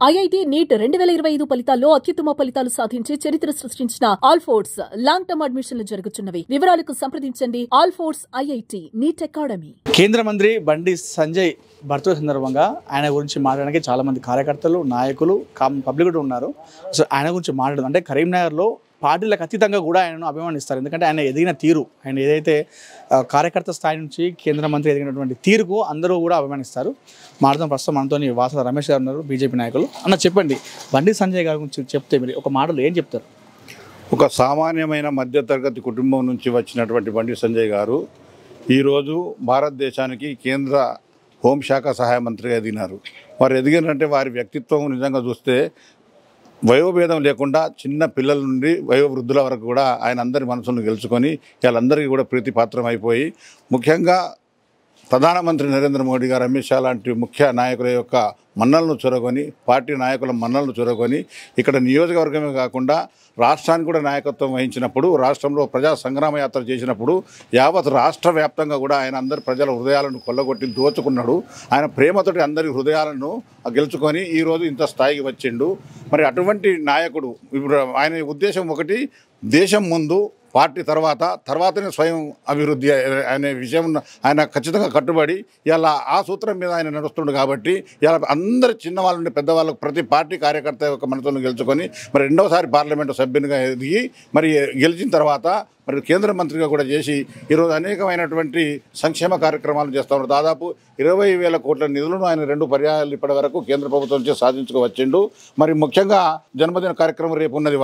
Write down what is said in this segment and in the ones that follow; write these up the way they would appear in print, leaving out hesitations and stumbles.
IIT neat 2025 ఫలితాల్లో అత్యుత్తమ ఫలితాలు సాధించి చరిత్ర సృష్టించిన ఆల్ఫోర్స్ లాంగ్ టర్మ్ అడ్మిషన్లు జరుగుతున్నవి. వివరాలకు సంప్రదించండి ఆల్ఫోర్స్ ఐఐటీ నీట్ అకాడమీ. కేంద్ర మంత్రి బండి సంజయ్ బర్త్డే సందర్భంగా ఆయన గురించి మాట్లాడడానికి చాలా మంది కార్యకర్తలు, నాయకులు, పబ్లిక్ కూడా ఉన్నారు. సో ఆయన గురించి మాట్లాడడం అంటే కరీంనగర్లో పార్టీలకు అతీతంగా కూడా ఆయనను అభిమానిస్తారు. ఎందుకంటే ఆయన ఎదిగిన తీరు, ఆయన ఏదైతే కార్యకర్త స్థాయి నుంచి కేంద్ర మంత్రి ఎదిగినటువంటి తీరుకు అందరూ కూడా అభిమానిస్తారు. మాట్లాడడం ప్రస్తుతం మనతో వాస రమేష్ గారు ఉన్నారు, బీజేపీ నాయకులు. అన్న చెప్పండి, బండి సంజయ్ గారి గురించి చెప్తే మీరు ఒక మాటలో ఏం చెప్తారు? ఒక సామాన్యమైన మధ్యతరగతి కుటుంబం నుంచి వచ్చినటువంటి బండి సంజయ్ గారు ఈరోజు భారతదేశానికి కేంద్ర హోంశాఖ సహాయ మంత్రిగా ఎదిగినారు. వారు ఎదిగినంటే వారి వ్యక్తిత్వం నిజంగా చూస్తే వయోభేదం లేకుండా చిన్న పిల్లల నుండి వయోవృద్ధుల వరకు కూడా ఆయన అందరి మనసులను గెలుచుకొని వాళ్ళందరికీ కూడా ప్రీతిపాత్రం అయిపోయి, ముఖ్యంగా ప్రధానమంత్రి నరేంద్ర మోడీ గారు, అమిత్ షా లాంటి ముఖ్య నాయకుల యొక్క మన్నలను చొరగొని, పార్టీ నాయకుల మన్నలను చొరగొని ఇక్కడ నియోజకవర్గమే కాకుండా రాష్ట్రానికి కూడా నాయకత్వం వహించినప్పుడు, రాష్ట్రంలో ప్రజా సంగ్రామ యాత్ర చేసినప్పుడు యావత్ రాష్ట్ర వ్యాప్తంగా కూడా ఆయన అందరి ప్రజల హృదయాలను కొల్లగొట్టి దోచుకున్నాడు. ఆయన ప్రేమతోటి అందరి హృదయాలను గెలుచుకొని ఈరోజు ఇంత స్థాయికి వచ్చిండు. మరి అటువంటి నాయకుడు ఇప్పుడు ఆయన ఉద్దేశం ఒకటి, దేశం ముందు పార్టీ తర్వాతనే స్వయం అభివృద్ధి అనే విషయం ఆయన ఖచ్చితంగా కట్టుబడి ఇలా ఆ సూత్రం మీద ఆయన నడుస్తుండు. కాబట్టి ఇలా అందరి చిన్నవాళ్ళ నుండి పెద్దవాళ్ళకు ప్రతి పార్టీ కార్యకర్త యొక్క మనసులను గెలుచుకొని మరి రెండవసారి పార్లమెంటు సభ్యునిగా ఎదిగి మరి గెలిచిన తర్వాత మరి కేంద్ర మంత్రిగా కూడా చేసి ఈరోజు అనేకమైనటువంటి సంక్షేమ కార్యక్రమాలు చేస్తూ ఉన్నారు. దాదాపు 20,000 కోట్ల నిధులను ఆయన 2 పర్యాయాలు ఇప్పటి వరకు కేంద్ర ప్రభుత్వం నుంచి సాధించుకోవచ్చిండు. మరి ముఖ్యంగా జన్మదిన కార్యక్రమం రేపు ఉన్నది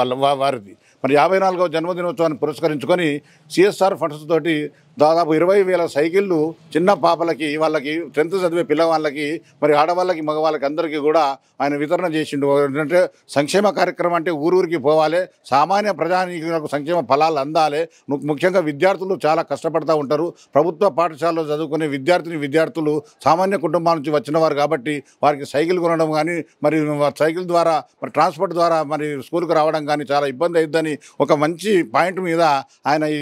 వారిది. మరి 54వ జన్మదినోత్సవాన్ని పురస్కరించుకొని సిఎస్ఆర్ ఫండ్స్ తోటి దాదాపు 20,000 సైకిళ్ళు చిన్న పాపలకి, వాళ్ళకి 10th చదివే పిల్లవాళ్ళకి, మరి ఆడవాళ్ళకి, మగవాళ్ళకి అందరికీ కూడా ఆయన వితరణ చేసిండు. ఏంటంటే సంక్షేమ కార్యక్రమం అంటే ఊరూరికి పోవాలి, సామాన్య ప్రజానీకులకు సంక్షేమ ఫలాలు అందాలి. ముఖ్యంగా విద్యార్థులు చాలా కష్టపడుతూ ఉంటారు. ప్రభుత్వ పాఠశాలలో చదువుకునే విద్యార్థులు సామాన్య కుటుంబాల నుంచి వచ్చిన వారు కాబట్టి వారికి సైకిల్ కొనడం కానీ, మరి సైకిల్ ద్వారా మరి ట్రాన్స్పోర్ట్ ద్వారా మరి స్కూల్కి రావడం కానీ చాలా ఇబ్బంది అవుతుందని ఒక మంచి పాయింట్ మీద ఆయన ఈ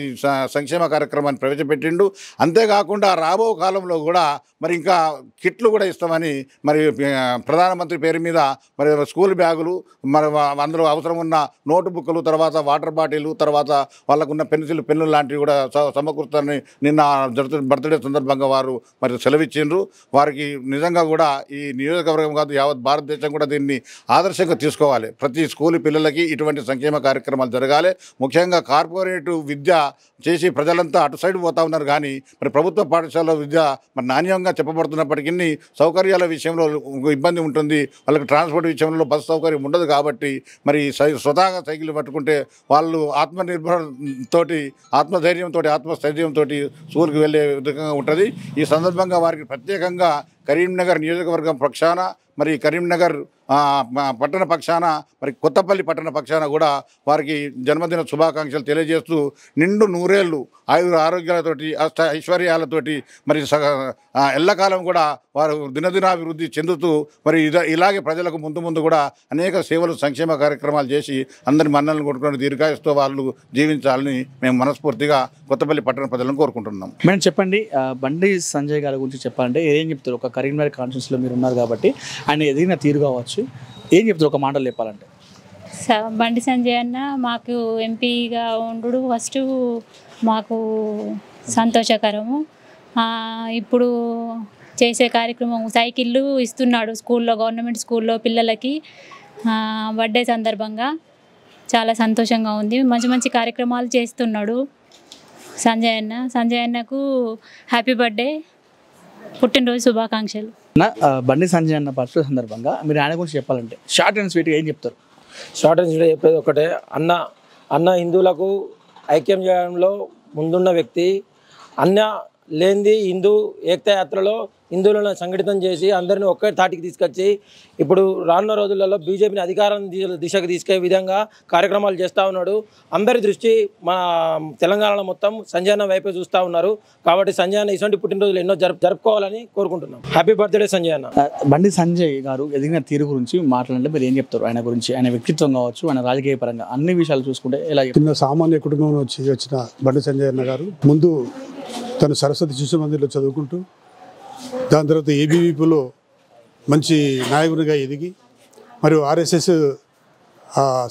సంక్షేమ కార్యక్రమాన్ని ప్రవేశపెట్టిండు. అంతేకాకుండా రాబో కాలంలో కూడా మరి ఇంకా కిట్లు కూడా ఇస్తామని మరి ప్రధానమంత్రి పేరు మీద మరి స్కూల్ బ్యాగులు, మరి అందులో అవసరం ఉన్న నోటు బుక్కులు, తర్వాత వాటర్ బాటిల్, తర్వాత వాళ్ళకున్న పెన్నులు లాంటివి కూడా సమకూర్చాలని నిన్న బర్త్డే సందర్భంగా వారు మరి సెలవిచ్చిండ్రు. వారికి నిజంగా కూడా ఈ నియోజకవర్గం కాదు, యావత్ భారతదేశం కూడా దీన్ని ఆదర్శంగా తీసుకోవాలి. ప్రతి స్కూల్ పిల్లలకి ఇటువంటి సంక్షేమ కార్యక్రమాలు జరగాలి. ముఖ్యంగా కార్పొరేట్ విద్య చేసి ప్రజలంతా అటు సైడ్ పోతా ఉన్నారు. కానీ మరి ప్రభుత్వ పాఠశాలలో విద్య మరి నాణ్యంగా చెప్పబడుతున్నప్పటికీ సౌకర్యాల విషయంలో ఇబ్బంది ఉంటుంది. వాళ్ళకి ట్రాన్స్పోర్ట్ విషయంలో బస్సు సౌకర్యం ఉండదు. కాబట్టి మరి స్వతహాగా సైకిల్ పట్టుకుంటే వాళ్ళు ఆత్మధైర్యంతో ఆత్మస్థైర్యంతో స్కూల్కి వెళ్ళే విధంగా ఉంటుంది. ఈ సందర్భంగా వారికి ప్రత్యేకంగా కరీంనగర్ నియోజకవర్గం పక్షాన, మరి కరీంనగర్ పట్టణ పక్షాన, మరి కొత్తపల్లి పట్టణ పక్షాన కూడా వారికి జన్మదిన శుభాకాంక్షలు తెలియజేస్తూ నిండు నూరేళ్ళు ఆయుర ఆరోగ్యాలతోటి ఐశ్వర్యాలతోటి మరి ఎల్లకాలం కూడా వారు దినదినాభివృద్ధి చెందుతూ మరి ఇలాగే ప్రజలకు ముందు కూడా అనేక సేవలు, సంక్షేమ కార్యక్రమాలు చేసి అందరి మన్నలను కొట్టుకొని దీర్ఘాయుస్తో వాళ్ళు జీవించాలని మేము మనస్ఫూర్తిగా కొత్తపల్లి పట్టణ ప్రజలను కోరుకుంటున్నాం. మేడం చెప్పండి, బండి సంజయ్ గారి గురించి చెప్పాలంటే ఏం చెప్తారు? ఒక కరీంనగర్ కాన్స్టిట్యూన్సీలో మీరు ఉన్నారు కాబట్టి ఆయన ఎదిగిన తీరు కావచ్చు, ఏం చెప్తారు ఒక మాటలు చెప్పాలంటే? బండి సంజయ్ అన్న మాకు ఎంపీగా ఉండు ఫస్ట్ మాకు సంతోషకరము. ఇప్పుడు చేసే కార్యక్రమం సైకిళ్ళు ఇస్తున్నాడు స్కూల్లో, గవర్నమెంట్ స్కూల్లో పిల్లలకి బర్త్డే సందర్భంగా చాలా సంతోషంగా ఉంది. మంచి కార్యక్రమాలు చేస్తున్నాడు సంజయ్ అన్నకు హ్యాపీ బర్త్డే, పుట్టినరోజు శుభాకాంక్షలు. బండి సంజయ్ అన్న బర్త్డే సందర్భంగా మీరు ఆయన గురించి చెప్పాలంటే షార్ట్ అండ్ స్వీట్గా ఏం చెప్తారు? షార్ట్ అండ్ స్వీట్గా చెప్పేది ఒకటే, అన్న హిందువులకు ఐక్యం చేయడంలో ముందున్న వ్యక్తి. అన్న లేనిది హిందూ ఏకతా యాత్రలో హిందువులను సంఘటితం చేసి అందరినీ ఒకే తాటికి తీసుకొచ్చి ఇప్పుడు రానున్న రోజులలో బీజేపీని అధికారం దిశకు తీసుకెళ్లే విధంగా కార్యక్రమాలు చేస్తూ ఉన్నాడు. అందరి దృష్టి మన తెలంగాణలో మొత్తం సంజయ్ అన్న వైపే చూస్తూ ఉన్నారు. కాబట్టి సంజయ్ అన్న ఇటువంటి పుట్టినరోజులు ఎన్నో జరుపుకోవాలని కోరుకుంటున్నాం. హ్యాపీ బర్త్డే సంజయ్ అన్న. బండి సంజయ్ గారు ఎదిగిన తీరు గురించి మాట్లాడంటే మీరు ఏం చెప్తారు? ఆయన గురించి, ఆయన వ్యక్తిత్వం కావచ్చు, ఆయన రాజకీయ పరంగా అన్ని విషయాలు చూసుకుంటే ఎలా? చిన్న సామాన్య కుటుంబం నుంచి వచ్చిన బండి సంజయ్ అన్న గారు ముందు తను సరస్వతి శిశు మందిర్లో చదువుకుంటూ దాని తర్వాత ఏబీవీపీలో మంచి నాయకునిగా ఎదిగి మరియు ఆర్ఎస్ఎస్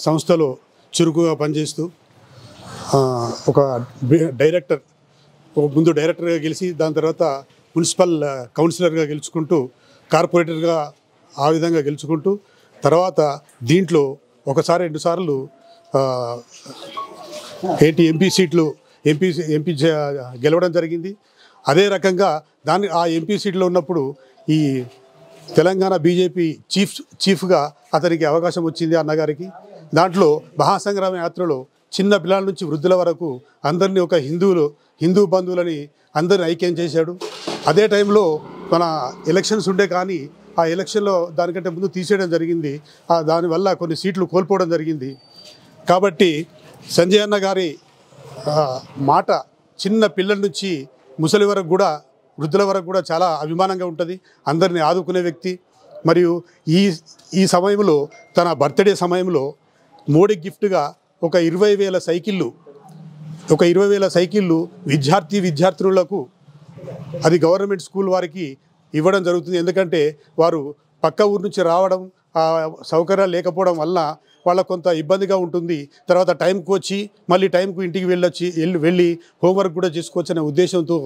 సంస్థలో చురుకుగా పనిచేస్తూ ఒక డైరెక్టర్ ముందు డైరెక్టర్గా గెలిచి దాని తర్వాత మున్సిపల్ కౌన్సిలర్గా గెలుచుకుంటూ కార్పొరేటర్గా ఆ విధంగా గెలుచుకుంటూ తర్వాత దీంట్లో ఒకసారి 2 సార్లు ఎంపీ సీట్లు ఎంపీ గెలవడం జరిగింది. అదే రకంగా ఆ ఎంపీ సీట్లో ఉన్నప్పుడు ఈ తెలంగాణ బీజేపీ చీఫ్గా అతనికి అవకాశం వచ్చింది అన్నగారికి. దాంట్లో మహాసంగ్రామ యాత్రలో చిన్న పిల్లల నుంచి వృద్ధుల వరకు అందరినీ ఒక హిందూ బంధువులని అందరిని ఐక్యం చేశాడు. అదే టైంలో మన ఎలక్షన్స్ ఉండే కానీ ఆ ఎలక్షన్లో దానికంటే ముందు తీసేయడం జరిగింది. దానివల్ల కొన్ని సీట్లు కోల్పోవడం జరిగింది. కాబట్టి సంజయ్ అన్న గారి మాట చిన్న పిల్లల నుంచి ముసలి వరకు కూడా వృద్ధుల వరకు కూడా చాలా అభిమానంగా ఉంటుంది. అందరినీ ఆదుకునే వ్యక్తి. మరియు ఈ సమయంలో తన బర్త్డే సమయంలో మోడీ గిఫ్ట్గా ఒక 20,000 సైకిళ్ళు విద్యార్థినులకు అది గవర్నమెంట్ స్కూల్ వారికి ఇవ్వడం జరుగుతుంది. ఎందుకంటే వారు పక్క ఊరు నుంచి రావడం సౌకర్యాలు లేకపోవడం వల్ల వాళ్ళకు కొంత ఇబ్బందిగా ఉంటుంది. తర్వాత టైంకి వచ్చి మళ్ళీ టైంకు ఇంటికి వెళ్ళి హోంవర్క్ కూడా చేసుకోవచ్చు అనే ఉద్దేశంతో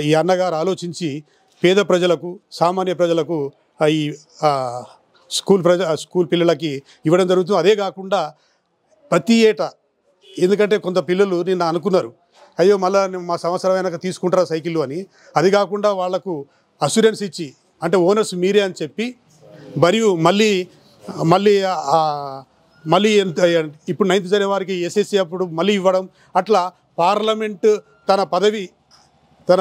ఈ అన్నగారు ఆలోచించి పేద ప్రజలకు సామాన్య ప్రజలకు ఈ స్కూల్ పిల్లలకి ఇవ్వడం జరుగుతుంది. అదే కాకుండా ప్రతి ఏటా ఎందుకంటే కొంత పిల్లలు నిన్న అనుకున్నారు అయ్యో మళ్ళీ మా సంవత్సరం వెనక తీసుకుంటారా సైకిళ్ళు అని. అది కాకుండా వాళ్లకు అష్యూరెన్స్ ఇచ్చి అంటే ఓనర్స్ మీరే అని చెప్పి మరియు మళ్ళీ ఇప్పుడు 9th జనవరికి ఎస్ఎస్సి అప్పుడు మళ్ళీ ఇవ్వడం అట్లా పార్లమెంటు తన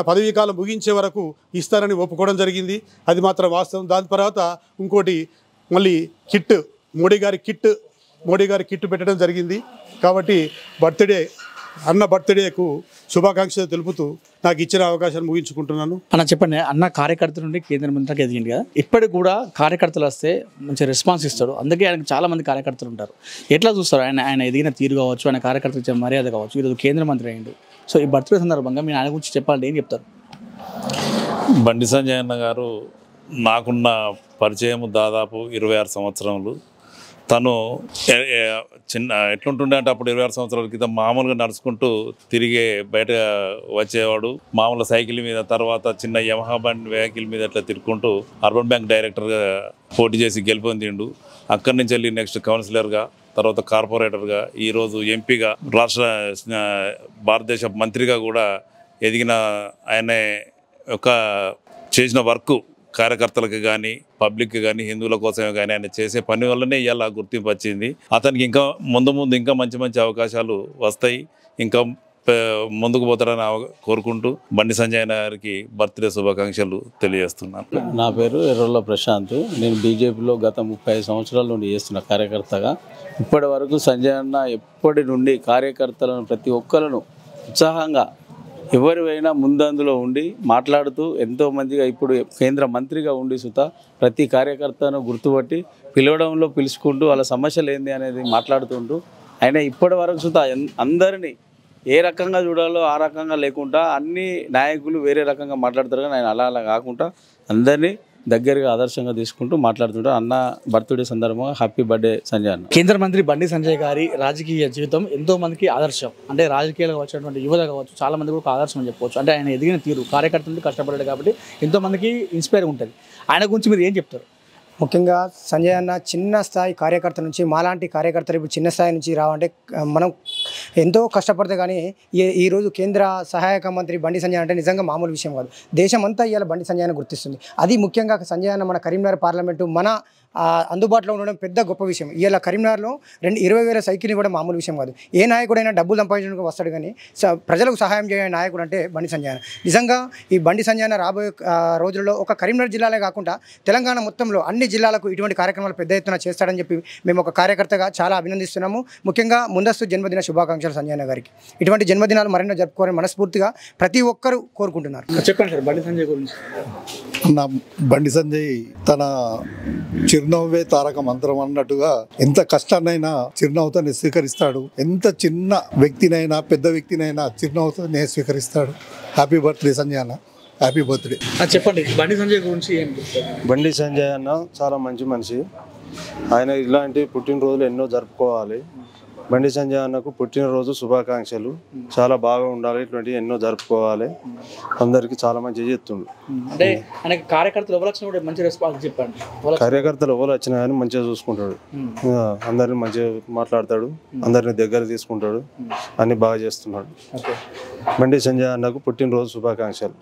పదవీ కాలం ముగించే వరకు ఇస్తారని ఒప్పుకోవడం జరిగింది. అది మాత్రం వాస్తవం. దాని తర్వాత ఇంకోటి మళ్ళీ మోడీ గారి కిట్ పెట్టడం జరిగింది. కాబట్టి అన్న బర్త్డేకు శుభాకాంక్షలు తెలుపుతూ నాకు ఇచ్చిన అవకాశాన్ని ముగించుకుంటున్నాను. అన్న చెప్పండి, అన్న కార్యకర్త నుండి కేంద్ర మంత్రికి ఎదిగింది కదా, ఇప్పటికి కూడా కార్యకర్తలు వస్తే మంచి రెస్పాన్స్ ఇస్తాడు. అందుకే ఆయనకు చాలా మంది కార్యకర్తలు ఉంటారు. ఎట్లా చూస్తారు ఆయన ఎదిగిన తీరు కావచ్చు, ఆయన కార్యకర్తలు ఇచ్చే మర్యాద కావచ్చు. ఈరోజు కేంద్ర మంత్రి అయ్యిండు. సో ఈ బర్త్డే సందర్భంగా మీరు ఆయన గురించి చెప్పాలంటే ఏం చెప్తారు? బండి సంజయ్ అన్న గారు నాకున్న పరిచయం దాదాపు 26 సంవత్సరములు. తను ఎట్లుంటుండే అంటే అప్పుడు 26 సంవత్సరాల క్రితం మామూలుగా నడుచుకుంటూ తిరిగే బయట వచ్చేవాడు. మామూలు సైకిల్ మీద, తర్వాత చిన్న యమహా బండి వెహికల్ మీద అట్లా తిరుగుకుంటూ అర్బన్ బ్యాంక్ డైరెక్టర్గా పోటీ చేసి గెలుపొందిండు. అక్కడి నుంచి వెళ్ళి నెక్స్ట్ కౌన్సిలర్గా, తర్వాత కార్పొరేటర్గా, ఈరోజు ఎంపీగా, రాష్ట్ర భారతదేశ మంత్రిగా కూడా ఎదిగిన ఆయనే ఒక చేసిన వర్క్ కార్యకర్తలకు కానీ పబ్లిక్కి కానీ హిందువుల కోసమే కానీ ఆయన చేసే పని వల్లనే ఇలా గుర్తింపు వచ్చింది. అతనికి ఇంకా ముందు ఇంకా మంచి మంచి అవకాశాలు వస్తాయి, ఇంకా ముందుకు పోతారని కోరుకుంటూ బండి సంజయ్ గారికి బర్త్డే శుభాకాంక్షలు తెలియజేస్తున్నాను. నా పేరు ఎర్రొల్ల ప్రశాంత్. నేను బీజేపీలో గత 35 సంవత్సరాల నుండి చేస్తున్న కార్యకర్తగా. ఇప్పటి వరకు సంజయ్ అన్న ఎప్పటి నుండి కార్యకర్తలను ప్రతి ఒక్కరిను ఉత్సాహంగా ఎవరివైనా ముందందులో ఉండి మాట్లాడుతూ ఎంతోమందిగా ఇప్పుడు కేంద్ర మంత్రిగా ఉండి ప్రతి కార్యకర్తను గుర్తుపట్టి పిలుచుకుంటూ వాళ్ళ సమస్యలు ఏంది అనేది మాట్లాడుతుంటూ ఆయన ఇప్పటి వరకు అందరినీ ఏ రకంగా చూడాలో ఆ రకంగా లేకుండా అన్ని నాయకులు వేరే రకంగా మాట్లాడతారు కానీ ఆయన అలా కాకుండా అందరినీ దగ్గరగా ఆదర్శంగా తీసుకుంటూ మాట్లాడుతుంటారు. అన్న బర్త్డే సందర్భంగా హ్యాపీ బర్త్డే సంజయ్ అన్న. కేంద్ర మంత్రి బండి సంజయ్ గారి రాజకీయ జీవితం ఎంతో మందికి ఆదర్శం. అంటే రాజకీయాలు వచ్చినటువంటి యువత కావచ్చు, చాలా మంది కూడా ఆదర్శం అని చెప్పవచ్చు. అంటే ఆయన ఎదిగిన తీరు, కార్యకర్తలు కష్టపడ్డాడు కాబట్టి ఎంతో మందికి ఇన్స్పైర్ ఉంటుంది. ఆయన గురించి మీరు ఏం చెప్తారు? ముఖ్యంగా సంజయ్ అన్న చిన్న స్థాయి కార్యకర్త నుంచి మాలాంటి కార్యకర్తలు ఇప్పుడు చిన్న స్థాయి నుంచి రావంటే మనం ఎంతో కష్టపడితే కానీ ఈరోజు కేంద్ర సహాయక మంత్రి బండి సంజయ్ అంటే నిజంగా మామూలు విషయం కాదు. దేశమంతా ఇవాళ బండి సంజయ్ అన్న గుర్తిస్తుంది. అది ముఖ్యంగా సంజయ్ అన్న మన కరీంనగర్ పార్లమెంటు మన అందుబాటులో ఉండడం పెద్ద గొప్ప విషయం. ఇవాళ కరీంనగర్లో 20,000 సైకిల్ ఇవ్వడం మామూలు విషయం కాదు. ఏ నాయకుడైనా డబ్బులు సంపాదించడానికి వస్తాడు కానీ ప్రజలకు సహాయం చేయని నాయకుడు అంటే బండి సంజయ్ అన్న. నిజంగా ఈ బండి సంజయ్ అన్న రాబోయే రోజుల్లో ఒక కరీంనగర్ జిల్లాలే కాకుండా తెలంగాణ మొత్తంలో అన్ని జిల్లాలకు ఇటువంటి కార్యక్రమాలు పెద్ద ఎత్తున చేస్తాడని చెప్పి మేము ఒక కార్యకర్తగా చాలా అభినందిస్తున్నాము. ముఖ్యంగా ముందస్తు జన్మదిన శుభాకాంక్షలు సంజయ్ అన్న గారికి. ఇటువంటి జన్మదినాలు మరెన్నో జరుపుకోవాలని మనస్ఫూర్తిగా ప్రతి ఒక్కరూ కోరుకుంటున్నారు. చెప్పండి సార్ బండి సంజయ్ గురించి. బండి సంజయ్ తన చిరునవ్వే తారక మంత్రం అన్నట్టుగా ఎంత కష్టాన్నైనా చిరునవ్వుతో స్వీకరిస్తాడు. ఎంత చిన్న వ్యక్తినైనా పెద్ద వ్యక్తినైనా చిరునవ్వుతో స్వీకరిస్తాడు. హ్యాపీ బర్త్డే సంజయ్ అన్న, హ్యాపీ బర్త్డే. చెప్పండి బండి సంజయ్ గురించి ఏంటి? బండి సంజయ్ అన్న చాలా మంచి మనిషి. ఆయన ఇలాంటి పుట్టినరోజులు ఎన్నో జరుపుకోవాలి. బండి సంజయ్ అన్నకు పుట్టినరోజు శుభాకాంక్షలు. చాలా బాగా ఉండాలి, ఇటువంటి ఎన్నో జరుపుకోవాలి. అందరికీ చాలా మంచిగా చేస్తుండు. అంటే ఆయనకి కార్యకర్తలు ఎవరు వచ్చినా కూడా మంచి రెస్పాన్స్ చెప్పండి. కార్యకర్తలు ఎవరు వచ్చినా కానీ మంచిగా చూసుకుంటాడు, అందరిని మంచిగా మాట్లాడతాడు, అందరిని దగ్గర తీసుకుంటాడు, అన్ని బాగా చేస్తున్నాడు. బండి సంజయ్ అన్నకు పుట్టినరోజు శుభాకాంక్షలు.